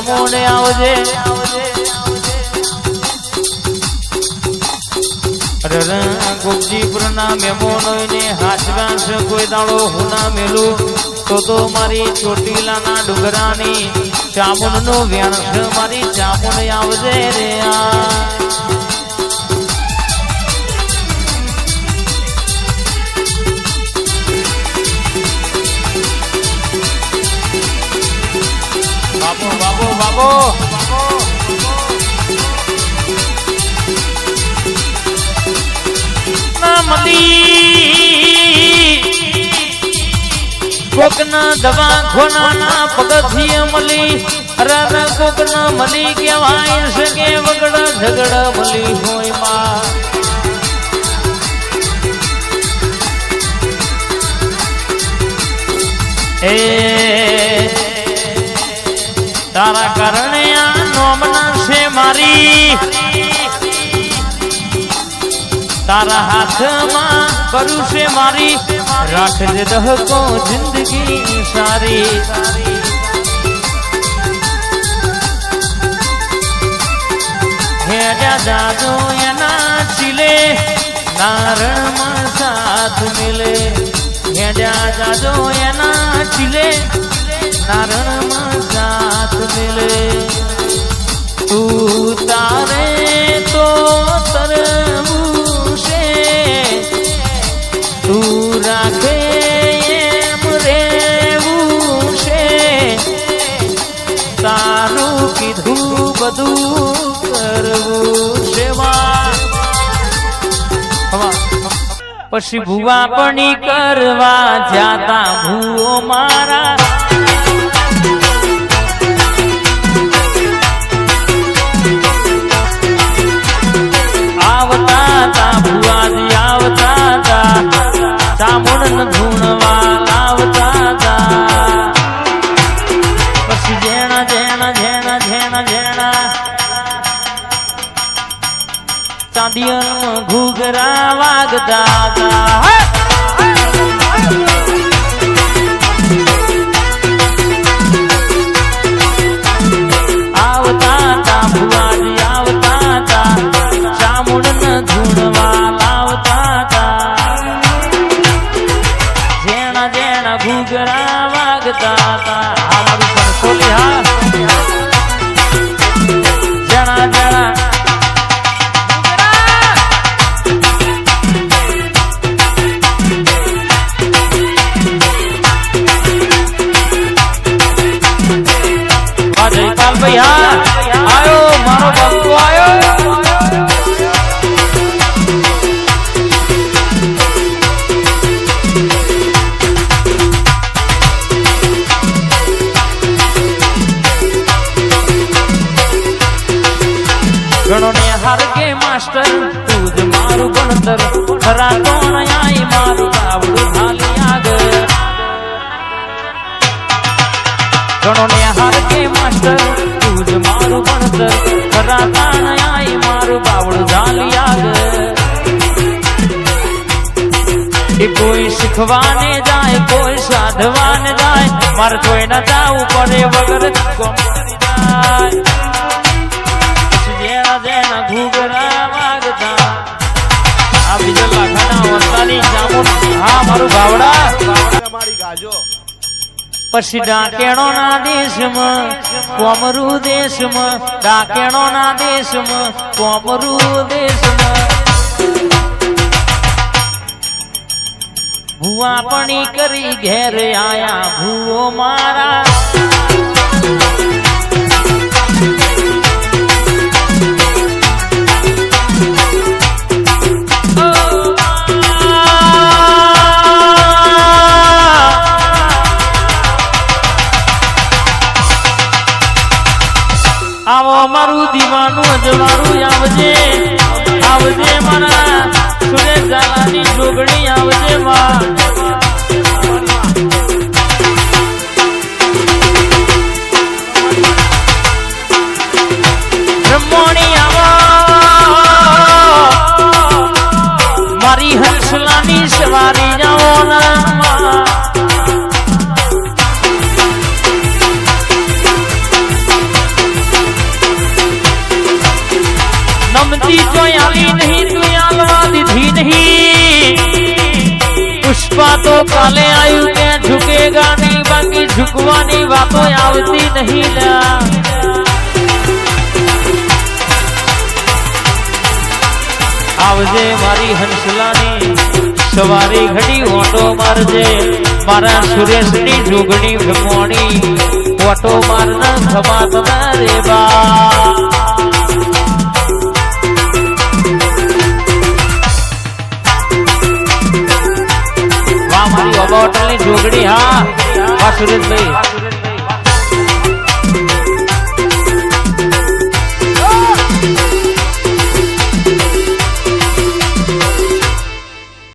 ચામુંડ આવજે ગોપજીપુર ના મેમોનો ને હાચવાંશ કોઈ દાડો હુના મેલું તો મારી ચોટીલાના ડુંગરાની ચામુંડ નો વ્યાણસ મારી ચામુંડ આવજે રે બાબો બાબો બાબો કોકના દવાખાના પગથિયે મળી અરે કોકના મળી કહેવાય છે કે વગડા ઝગડા મળી હોય માં એ તારા કારણે આ નોમના છે મારી તારા હાથમાં કરું છે મારી રાખજે દહકો જિંદગી સારી હેડ્યા જાજો એના ચીલે નારણમાં સાથ મિલે હેડ્યા જાજો એના ચીલે નારણમાં સાથ મિલે તું તારે તો તરવું તું રાખે એમ રેવું છે તારું કીધું બધું કરવું છે પછી ભૂવા પણી કરવા જાતા ભૂવો મારા આવતા તા ભૂવાજી આવતા તા ચામુંડ ધૂણવા લાવતા તા પછી જેણા જેણા જેણા જેણા જેણા ચાંદિયામાં ઘૂઘરા વાગતા હતા આવતા તા ભુવાજી આવતા તા ચામુંડ ધૂણવા લાવતા તા જેણા જેણા ઘૂઘરા વાગતા તા મારું પણ સોલી હા જેણા જેણા ભાઈ હા આયો મારો બાપુ આયો ગણો ને હાર કે માસ્ટર તું જ મારું ભણતર ખરા કોણ આઈ મારું બાવડું હાલી આગળ ગણો ને હાર કે માસ્ટર તું જ મારું ભણતર ખરા કોણ આઈ મારું બાવડું હાલી આગળ એ કોઈ શીખવાને જાય કોઈ સાધવાને જાય મારે કોઈ ના જાવું પડે વગર કોમ જાય જેના ઘૂઘરા વાગતા આ બીજો લાખાના વસ્તાની ચામુંડ હા મારું ભાવડા મારી ગાજો પછી ડાકેણો ના દેશમાં કોમરૂ દેશમાં ડાકેણો ના દેશમાં કોમરૂ દેશમાં ભૂવા પણી કરી ઘેર આયા ભૂવો મારા આવો મારું દીવાનું અજવાળું આવજે આવજે મારા સુરેશ ઝાલાની જોગણી આવજે માં બ્રહ્મણી આવો મારી હંસલાની સવારી જાઓ ના नहीं पुष्पा तो काले आयु के झुकेगा नहीं बाकी झुकवानी बातों आवती नहीं ला आवजे मारी हंसलानी सवारी घड़ी ओटो मारजे मारा सुरेशनी जोगणी भमोणी ओटो मारना खमा तुम्हारे बा वाह मारी बाबा होटल ની જોગણી હા વાહ સુરેશભાઈ